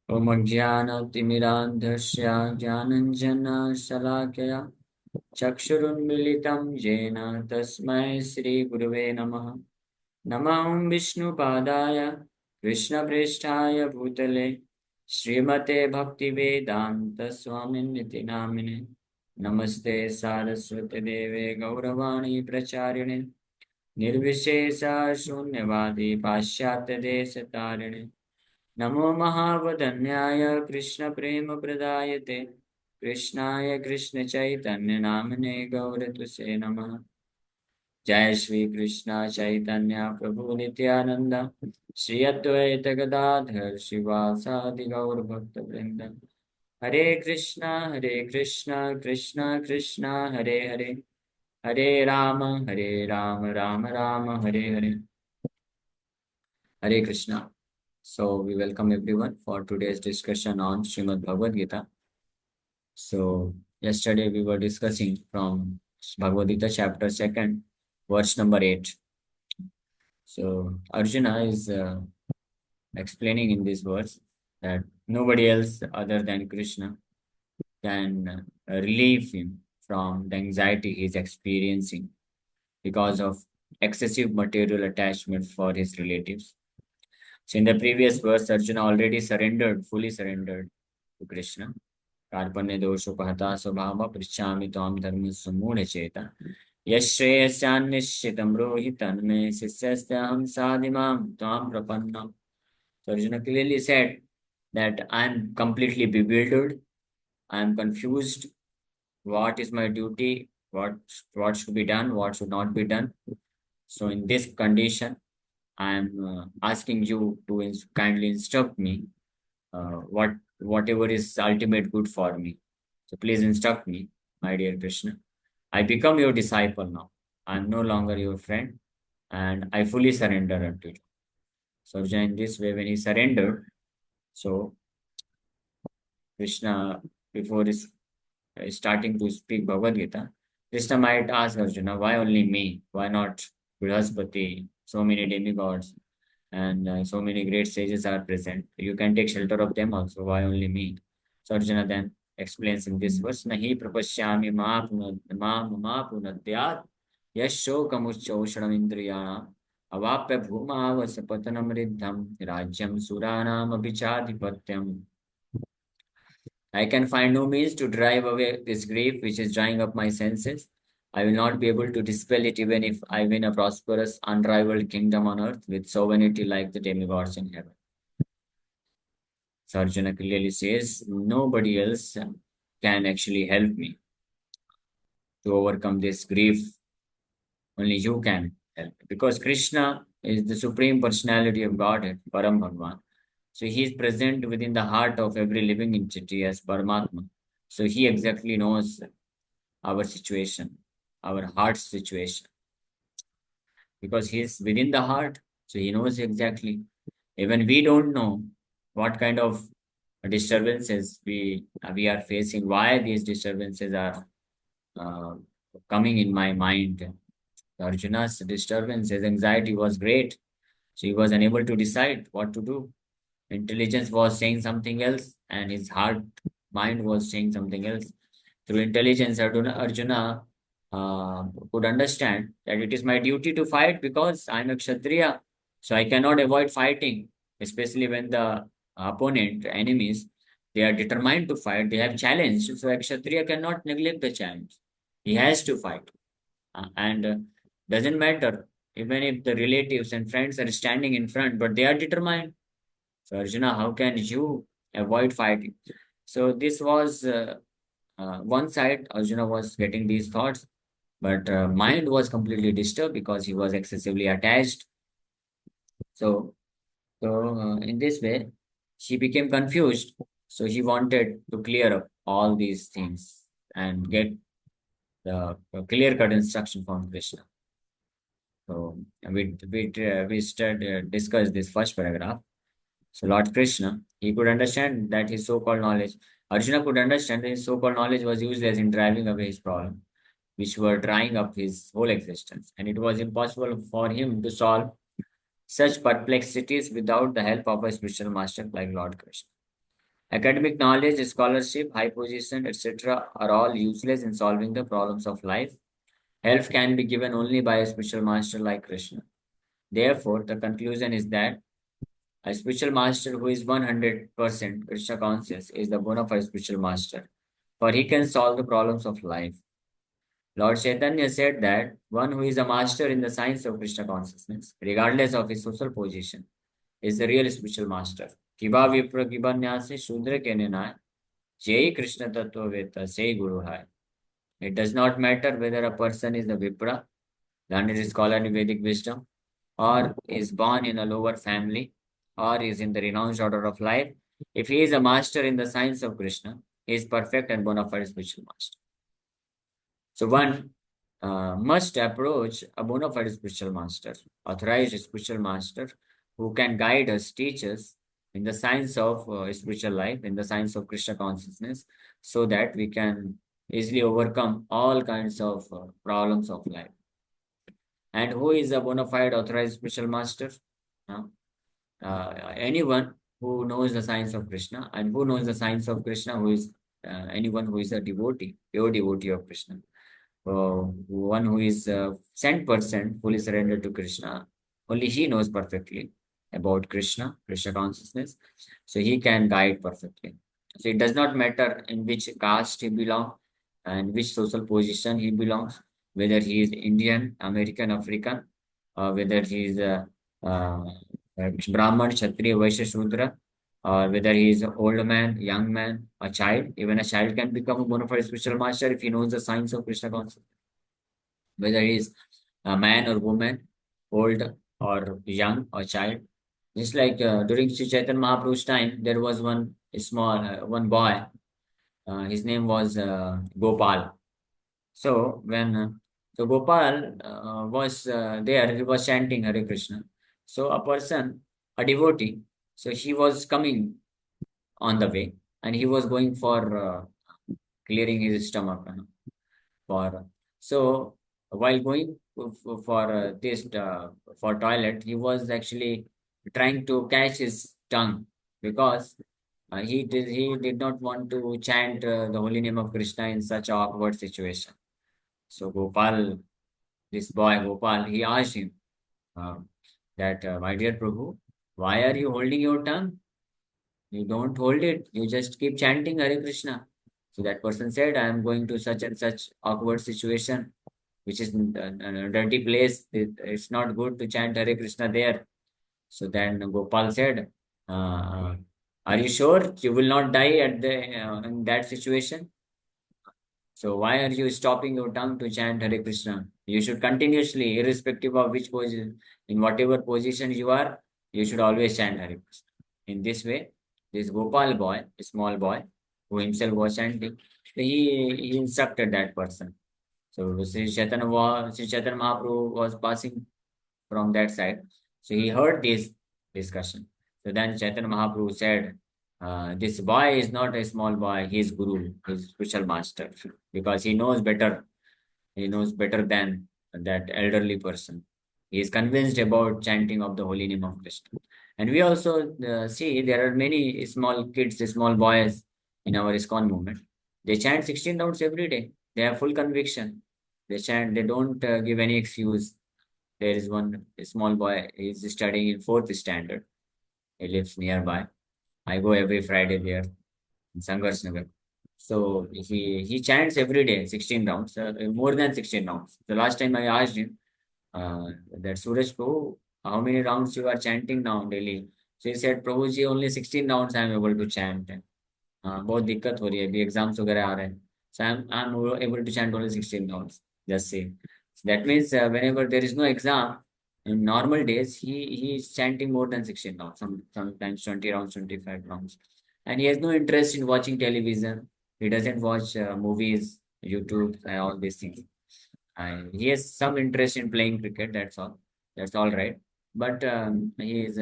ॐ अज्ञानतिमिरान्धस्य ज्ञानञ्जनशलाकया चक्षुरुन्मीलितं येन तस्मै श्रीगुरुवे नमः। नमः विष्णुपादाय कृष्णप्रेष्ठाय भूतले श्रीमते भक्तिवेदान्तस्वामिनिति नामिने। नमस्ते सारस्वती देवे गौरवाणी प्रचारिणे निर्विशेष शून्यवादी पाश्चात्यदेशतारिणे। नमो महावदन्याय कृष्णप्रेमप्रदायते कृष्णाय कृष्णचैतन्यनाम्ने गौरतुसे नमः। जय श्री कृष्ण चैतन्य प्रभु नित्यानंद श्री अद्वैत गदाधर शिवासादि गौर भक्त वृंद। हरे कृष्णा कृष्णा कृष्णा हरे हरे, हरे Ram Ram Ram Hare Hare. Hare Krishna. So we welcome everyone for today's discussion on Srimad Bhagavad Gita. So yesterday we were discussing from Bhagavad Gita chapter 2, verse number 8. So Arjuna is explaining in this verse that nobody else other than Krishna can relieve him from the anxiety he is experiencing because of excessive material attachment for his relatives. So in the previous verse, Arjuna already fully surrendered to Krishna. कार्पण्य दोषोपहता स्वभाव पृच्छामि त्वां धर्म सुमूढ़ चेता यश्रेयस्यान्निश्चितं ब्रूहि तन्मे शिष्यस्तेऽहं साधिमां त्वां प्रपन्नम्. So Arjuna clearly said that I am completely bewildered, I am confused. What is my duty? What should be done? What should not be done? So in this condition, I am asking you to kindly instruct me whatever is ultimate good for me. So please instruct me, my dear Krishna. I become your disciple now. I am no longer your friend, and I fully surrender unto you. So Arjuna, in this way, when he surrendered, so Krishna, before his starting to speak Bhagavad Gita, Krishna might ask Arjuna, why only me? Why not Brihaspati? So many demigods and so many great sages are present. You can take shelter of them also. Why only me? So Arjuna then explains in this verse, Nahi prapashyami ma punadyat yashokamuchoshanam indriyana avapya bhumavasa patanam riddham rajyam suranam abhichadhipatyam. I can find no means to drive away this grief which is drying up my senses. I will not be able to dispel it even if I win a prosperous, unrivaled kingdom on earth with sovereignty like the demigods in heaven. So Arjuna clearly says, nobody else can actually help me to overcome this grief. Only you can help. Because Krishna is the Supreme Personality of Godhead, Param Bhagwan. So he is present within the heart of every living entity as Paramatma. So he exactly knows our situation, our heart's situation, because he's within the heart. So he knows exactly. Even we don't know what kind of disturbances we are facing, why these disturbances are uh, coming in my mind. Arjuna's disturbance, his anxiety was great. So he was unable to decide what to do. Intelligence was saying something else, and his heart mind was saying something else. Through intelligence, Arjuna could understand that it is my duty to fight because I'm a Kshatriya. So I cannot avoid fighting, especially when the opponent, enemies, they are determined to fight, they have challenged. So a Kshatriya cannot neglect the challenge. He has to fight. And doesn't matter, even if the relatives and friends are standing in front, but they are determined. So Arjuna, how can you avoid fighting? So this was one side. Arjuna was getting these thoughts, but mind was completely disturbed because he was excessively attached. So, in this way, she became confused. So he wanted to clear up all these things and get the clear-cut instruction from Krishna. So we discussed this first paragraph. So Lord Krishna, he could understand that his so-called knowledge, Arjuna could understand that his so-called knowledge was useless in driving away his problem, which were drying up his whole existence. And it was impossible for him to solve such perplexities without the help of a spiritual master like Lord Krishna. Academic knowledge, scholarship, high position, etc. are all useless in solving the problems of life. Help can be given only by a spiritual master like Krishna. Therefore, the conclusion is that a spiritual master who is 100% Krishna conscious is the bona fide spiritual master, for he can solve the problems of life. Lord Chaitanya said that one who is a master in the science of Krishna consciousness, regardless of his social position, is the real spiritual master. Kiba vipra kiba nyase shudra ke nenai, jai Krishna tattva veta say guru hai. It does not matter whether a person is a vipra, learned scholar in Vedic wisdom, or is born in a lower family, or is in the renounced order of life. If he is a master in the science of Krishna, he is perfect and bona fide spiritual master. So one must approach a bona fide spiritual master, authorized spiritual master, who can guide us, teach us in the science of spiritual life, in the science of Krishna consciousness, so that we can easily overcome all kinds of problems of life. And who is a bona fide authorized spiritual master? Uh, Anyone who knows the science of Krishna, and who knows the science of Krishna, who is anyone who is a devotee, pure devotee of Krishna, one who is 100% fully surrendered to Krishna. Only he knows perfectly about Krishna, Krishna consciousness, so he can guide perfectly. So it does not matter in which caste he belongs and which social position he belongs, whether he is Indian, American, African, or whether he is uh, Brahman, Kshatriya, Vaishya, Shudra, or whether he is an old man, young man, a child. Even a child can become a bona fide spiritual master if he knows the science of Krishna consciousness. Whether he is a man or woman, old or young or child. Just like during Sri Chaitanya Mahaprabhu's time, there was one boy. His name was Gopal. So when Gopal was there, he was chanting Hare Krishna. So a person, a devotee, so he was coming on the way, and he was going for clearing his stomach. For so while going for this for toilet, he was actually trying to catch his tongue, because he did not want to chant the holy name of Krishna in such a awkward situation. So Gopal, this boy Gopal, he asked him uh, that, my dear Prabhu, why are you holding your tongue? You don't hold it. You just keep chanting Hare Krishna. So that person said, I am going to such and such awkward situation, which is a dirty place. It's not good to chant Hare Krishna there. So then Gopal said, are you sure you will not die at the in that situation? So why are you stopping your tongue to chant Hare Krishna? You should continuously, irrespective of which position, in whatever position you are, you should always chant Hare Krishna. In this way, this Gopal boy, a small boy, who himself was chanting, he instructed that person. So Sri Chaitanya Mahaprabhu was passing from that side. So he heard this discussion. So then Chaitanya Mahaprabhu said, this boy is not a small boy, he is Guru, he is spiritual master, because he knows better than that elderly person. He is convinced about chanting of the holy name of Krishna. And we also see there are many small kids, small boys in our ISKCON movement. They chant 16 rounds every day. They have full conviction. They chant, they don't give any excuse. There is one small boy, he's studying in fourth standard. He lives nearby. I go every Friday there in Sangharsh Nagar. So he chants every day, 16 rounds, more than 16 rounds. The last time I asked him that Suraj Prabhu, how many rounds you are chanting now daily? So he said, Prabhu ji, only 16 rounds I am able to chant. बहुत दिक्कत हो रही है अभी exams वगैरह आ रहे हैं so I'm able to chant only 16 rounds just say so that means whenever there is no exam in normal days he is chanting more than 16 rounds sometimes 20 rounds 25 rounds and he has no interest in watching television he doesn't watch movies YouTube and all these things he has some interest in playing cricket. That's all right. But he is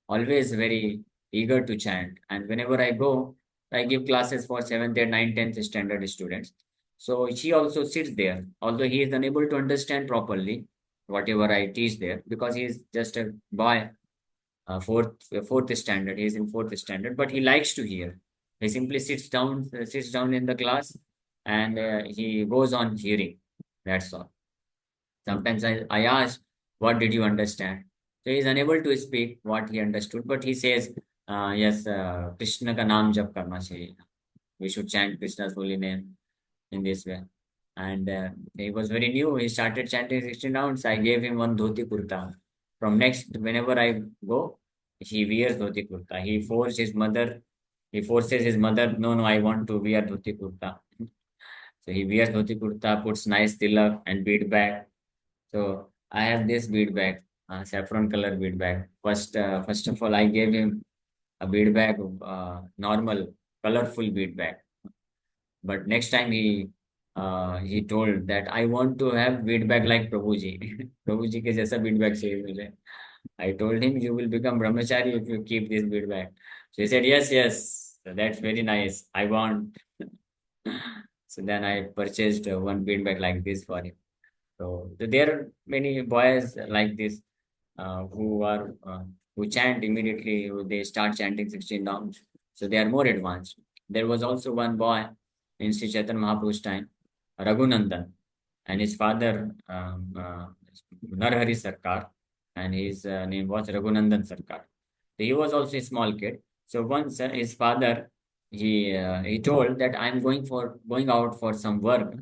always very eager to chant. And whenever I go, I give classes for seventh, and ninth, 10th standard students. So he also sits there, although he is unable to understand properly whatever I teach there because he is just a boy, fourth standard. He is in fourth standard, but he likes to hear. He simply sits down in the class, and he goes on hearing. That's all. Sometimes I ask, what did you understand? So he is unable to speak what he understood, but he says, yes, Krishna ka naam jap karna chahiye. We should chant Krishna's holy name in this way. And he was very new. He started chanting 16 rounds. I gave him one dhoti kurta. From next, whenever I go, he wears dhoti kurta. He forces his mother, no, no, I want to wear dhoti kurta. So he wears dhoti kurta, puts nice tilak and bead bag. So I have this bead bag, saffron color bead bag. First of all, I gave him a bead bag, normal, colorful bead bag. But next time he told that I want to have bead bag like Prabhuji. Prabhuji के जैसा bead bag चाहिए मुझे. I told him you will become brahmachari if you keep this bead bag. So he said yes, yes, that's very nice. I want. So then I purchased one bead bag like this for him. So there are many boys like this who chant immediately. They start chanting 16 rounds. So they are more advanced. There was also one boy in Sri Chaitanya Mahaprabhu's time, Raghunandan, and his father Narhari Sarkar, and his name was Raghunandan Sarkar. So he was also a small kid. So once his father he told that I'm going out for some work.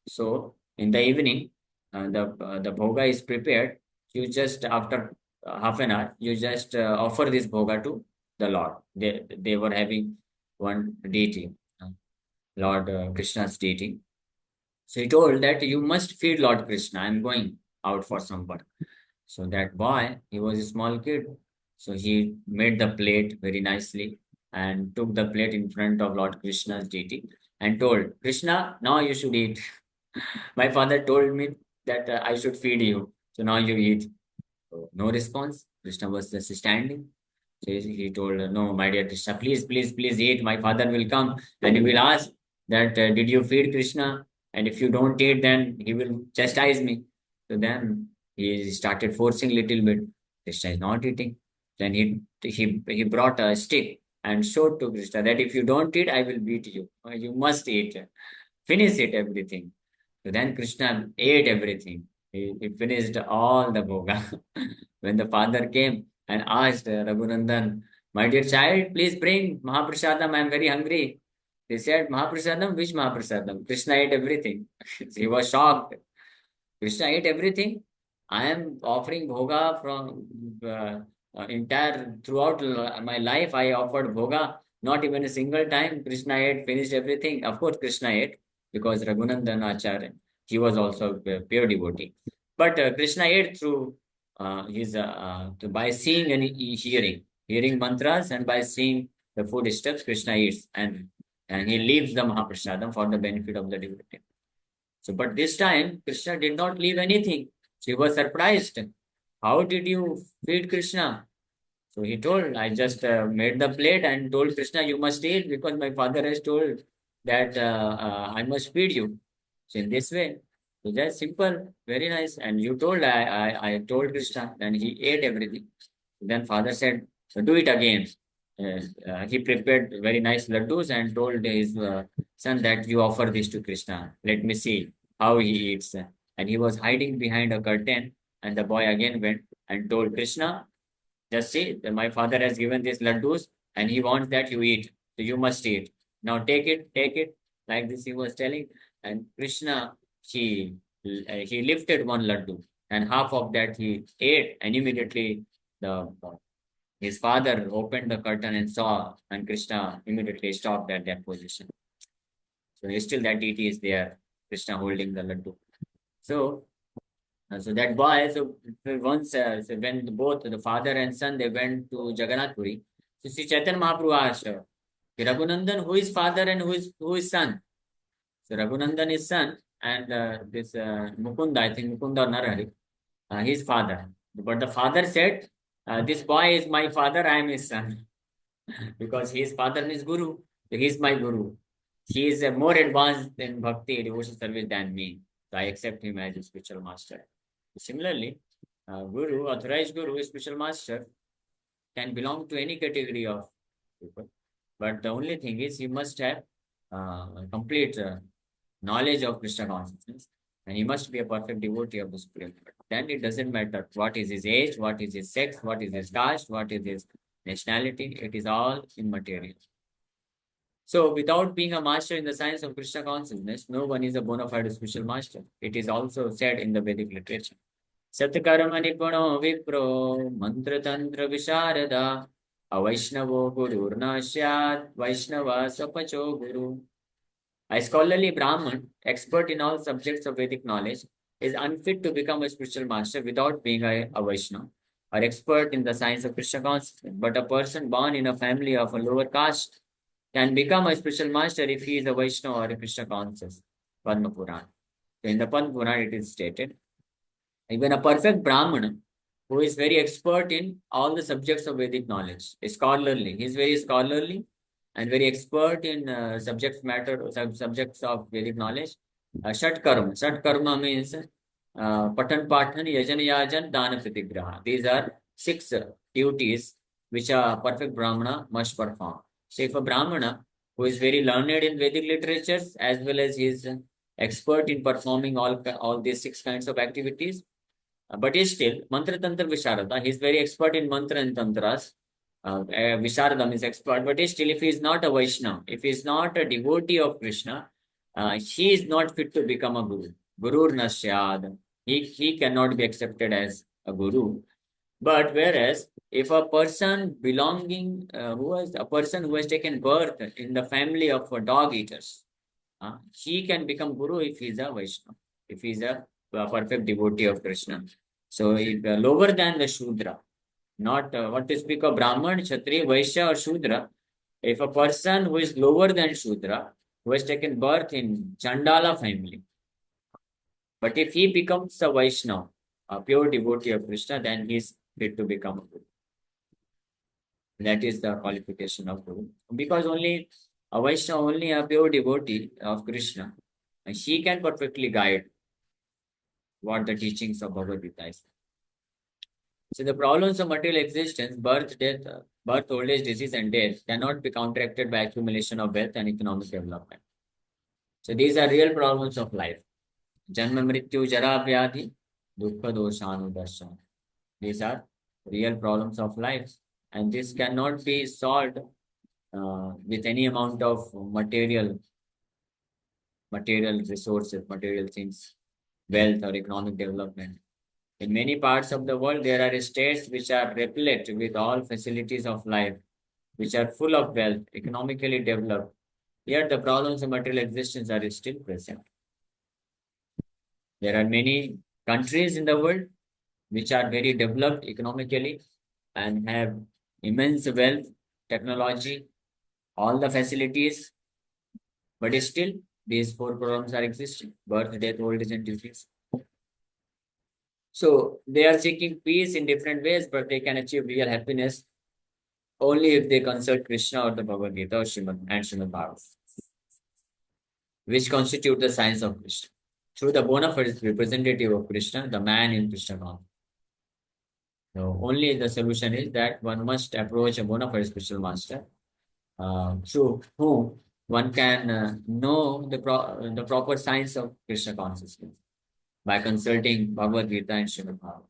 So in the evening, the bhoga is prepared. You just after half an hour, you just offer this bhoga to the Lord. They were having one deity, uh, Lord Krishna's deity. So he told that you must feed Lord Krishna. I'm going out for some work. So that boy, he was a small kid. So he made the plate very nicely and took the plate in front of Lord Krishna's deity and told, Krishna, now you should eat. My father told me that I should feed you. So now you eat. So no response. Krishna was just standing. So he told, no, my dear Krishna, please, please, please eat. My father will come and he will ask that, did you feed Krishna? And if you don't eat, then he will chastise me. So then he started forcing little bit. Krishna is not eating. Then he brought a stick and showed to Krishna that if you don't eat, I will beat you. You must eat. Finish it, everything. So then Krishna ate everything. He finished all the bhoga. When the father came and asked Raghunandan, my dear child, please bring Mahaprasadam, I am very hungry. They said, Mahaprasadam, which Mahaprasadam? Krishna ate everything. He was shocked. Krishna ate everything. I am offering bhoga from entire throughout my life. I offered bhoga. Not even a single time Krishna ate, finished everything. Of course, Krishna ate because Raghunandan Acharya, he was also a pure devotee. But Krishna ate through by seeing and hearing mantras, and by seeing the food steps, Krishna eats and he leaves the Mahaprasadam for the benefit of the devotee. So, but this time, Krishna did not leave anything. She was surprised. How did you feed Krishna? So he told, I just made the plate and told Krishna, you must eat because my father has told that I must feed you. So in this way, so that's simple, very nice. And you told, I told Krishna, and he ate everything. Then father said, so do it again. He prepared very nice laddus and told his son that you offer this to Krishna. Let me see how he eats. And he was hiding behind a curtain. And the boy again went and told Krishna, just see, that my father has given these laddus and he wants that you eat. So you must eat. Now take it, take it. Like this he was telling. And Krishna, he lifted one laddu and half of that he ate, and immediately the his father opened the curtain and saw, and Krishna immediately stopped at that position. So still that deity is there, Krishna holding the laddu. So, so that boy, so when both the father and son, they went to Jagannath Puri. So Sri Chaitanya Mahaprabhu asked, Raghunandan, who is father and who is son? So Raghunandan is son, and this Mukunda, I think Mukunda or Narahari, his father. But the father said, this boy is my father, I am his son. Because his father is Guru. So he is my Guru. He is more advanced in bhakti devotion service than me. So I accept him as a spiritual master. Similarly, Guru, authorized Guru, spiritual master, can belong to any category of people. But the only thing is he must have complete knowledge of Krishna consciousness, and he must be a perfect devotee of the Supreme Lord. Then it doesn't matter what is his age, what is his sex, what is his caste, what is his nationality. It is all immaterial. So, without being a master in the science of Krishna consciousness, no one is a bona fide spiritual master. It is also said in the Vedic literature. Satkarma nipuno vipro mantra tantra visharada avaishnavo gururna syat vaishnava sapacho guru. A scholarly Brahman, expert in all subjects of Vedic knowledge, is unfit to become a spiritual master without being a Vaishnava or expert in the science of Krishna consciousness. But a person born in a family of a lower caste can become a spiritual master if he is a Vaishnava or a Krishna conscious. Padma Purana. So in the Padma Purana, it is stated, even a perfect Brahmana who is very expert in all the subjects of Vedic knowledge, is scholarly. He is very scholarly and very expert in subjects of Vedic knowledge. Shat karma. Shat karma means patan patan yajan yajan dana pratigraha. These are six duties which a perfect Brahmana must perform. So if a Brahmana who is very learned in Vedic literatures as well as he is expert in performing all these six kinds of activities, but he's still mantra tantra visharada. He's very expert in mantra and tantras. Visharadam is expert, but still, if he is not a Vaishnava, if he is not a devotee of Krishna, he is not fit to become a guru. Guru nasyad. He cannot be accepted as a guru. But whereas if a person belonging, a person who has taken birth in the family of dog eaters, he can become guru if he is a Vaishnava, if he is a perfect devotee of Krishna. So if, lower than the Shudra, not what to speak of Brahman, Kshatriya, Vaishya or Shudra. If a person who is lower than Shudra, who has taken birth in Chandala family, but if he becomes a Vaishnava, a pure devotee of Krishna, then he is fit to become a guru. That is the qualification of guru. Because only a Vaishnava, only a pure devotee of Krishna, and she can perfectly guide what the teachings of Bhagavad Gita is. So the problems of material existence, birth, old age, disease, and death cannot be counteracted by accumulation of wealth and economic development. So these are real problems of life. Janma mrityu jara vyadhi dukkha doshanudarshan. These are real problems of life, and this cannot be solved with any amount of material resources, material things, wealth or economic development. In many parts of the world, there are states which are replete with all facilities of life, which are full of wealth, economically developed. Yet the problems of material existence are still present. There are many countries in the world which are very developed economically and have immense wealth, technology, all the facilities, but still these four problems are existing: birth, death, old age, and disease. So they are seeking peace in different ways, but they can achieve real happiness only if they consult Krishna or the Bhagavad Gita or Srimad Bhagavatam, which constitute the science of Krishna. Through the bona fide representative of Krishna, the man in Krishna consciousness. So only the solution is that one must approach a bona fide spiritual master, through whom one can know the proper science of Krishna consciousness by consulting Bhagavad Gita and Srimad Bhagavatam.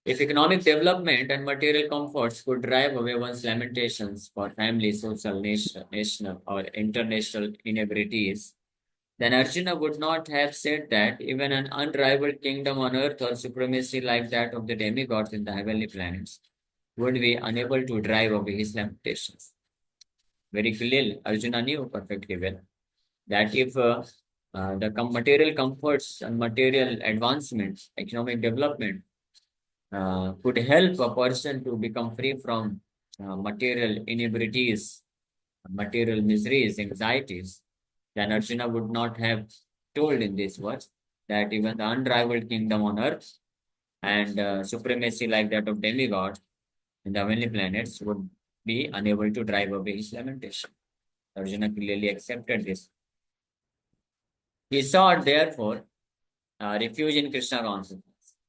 If economic development and material comforts could drive away one's lamentations for family, social, national, or international inabilities, then Arjuna would not have said that even an unrivaled kingdom on earth or supremacy like that of the demigods in the heavenly planets would be unable to drive away his lamentations. Very clearly, Arjuna knew perfectly well that if material comforts and material advancements, economic development, could help a person to become free from material inebrities, material miseries, anxieties, then Arjuna would not have told in this verse that even the unrivaled kingdom on earth and supremacy like that of demigods in the heavenly planets would be unable to drive away his lamentation. Arjuna clearly accepted this. He sought, therefore, refuge in Krishna consciousness,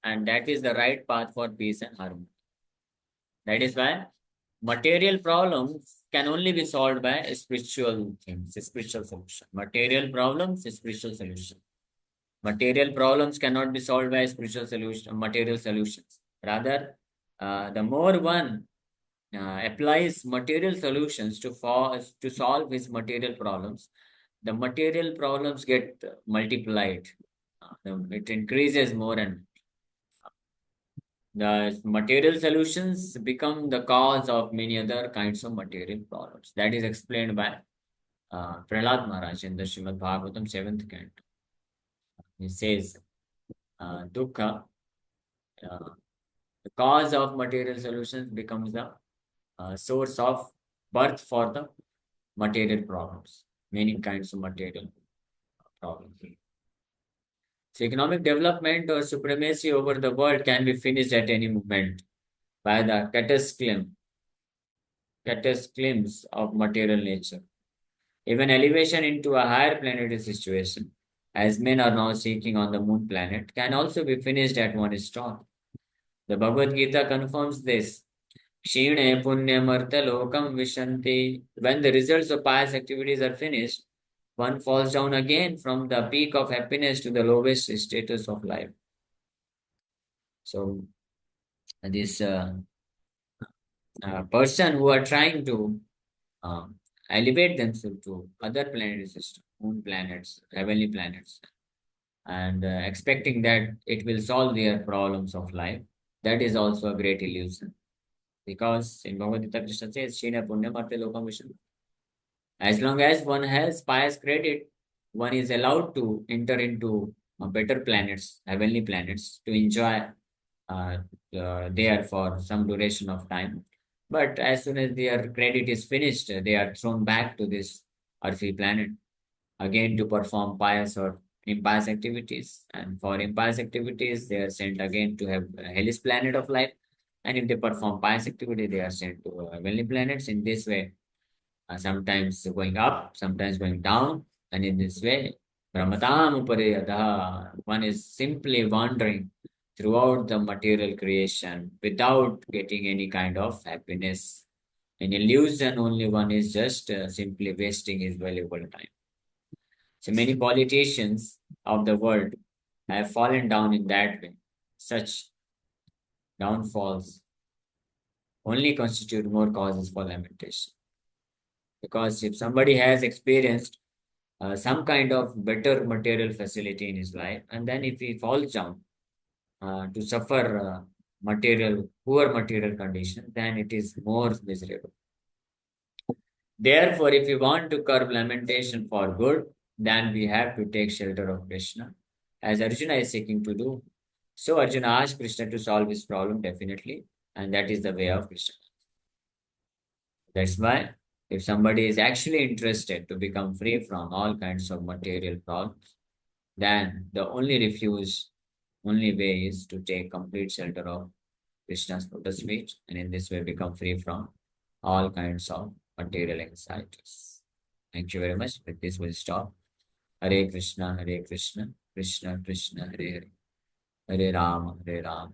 and that is the right path for peace and harmony. That is why material problems can only be solved by spiritual things, spiritual solution. Material problems, spiritual solution. Material problems cannot be solved by spiritual solution, material solutions. Rather, the more one applies material solutions to solve his material problems, the material problems get multiplied. It increases more, and the material solutions become the cause of many other kinds of material problems. That is explained by Prahlad Maharaj in the Srimad Bhagavatam 7th canto. He says, Dukkha, uh, the cause of material solutions becomes the source of birth for the material problems, many kinds of material problems. So economic development or supremacy over the world can be finished at any moment by the cataclysms of material nature. Even elevation into a higher planetary situation, as men are now seeking on the moon planet, can also be finished at one stop. The Bhagavad Gita confirms this. Kshine punyamartha lokam vishanti. When the results of pious activities are finished, one falls down again from the peak of happiness to the lowest status of life. So, this person who are trying to um, elevate themselves to other planetary systems, moon planets, heavenly planets, and expecting that it will solve their problems of life, that is also a great illusion. Because in Bhagavad Gita, Krishna says, Shina Punya Marte Lokam Vishnu. As long as one has pious credit, one is allowed to enter into better planets, heavenly planets, to enjoy uh, there for some duration of time. But as soon as their credit is finished, they are thrown back to this earthly planet again to perform pious or impious activities. And for impious activities, they are sent again to have a hellish planet of life. And if they perform pious activity, they are sent to heavenly planets. In this way, sometimes going up, sometimes going down. And in this way, Brahmatam Upariyadaha, one is simply wandering throughout the material creation without getting any kind of happiness. An illusion, only one is just simply wasting his valuable time. So many politicians of the world have fallen down in that way. Such downfalls only constitute more causes for lamentation. Because if somebody has experienced some kind of better material facility in his life, and then if he falls down to suffer poor material condition, then it is more miserable. Therefore, if we want to curb lamentation for good, then we have to take shelter of Krishna, as Arjuna is seeking to do. So Arjuna asked Krishna to solve his problem definitely, and that is the way of Krishna. That's why if somebody is actually interested to become free from all kinds of material problems, then the only way is to take complete shelter of Krishna's lotus feet, and in this way become free from all kinds of material anxieties. Thank you very much. With this, we'll stop. Hare Krishna, Krishna Krishna, Hare Hare, Hare Rama, Ram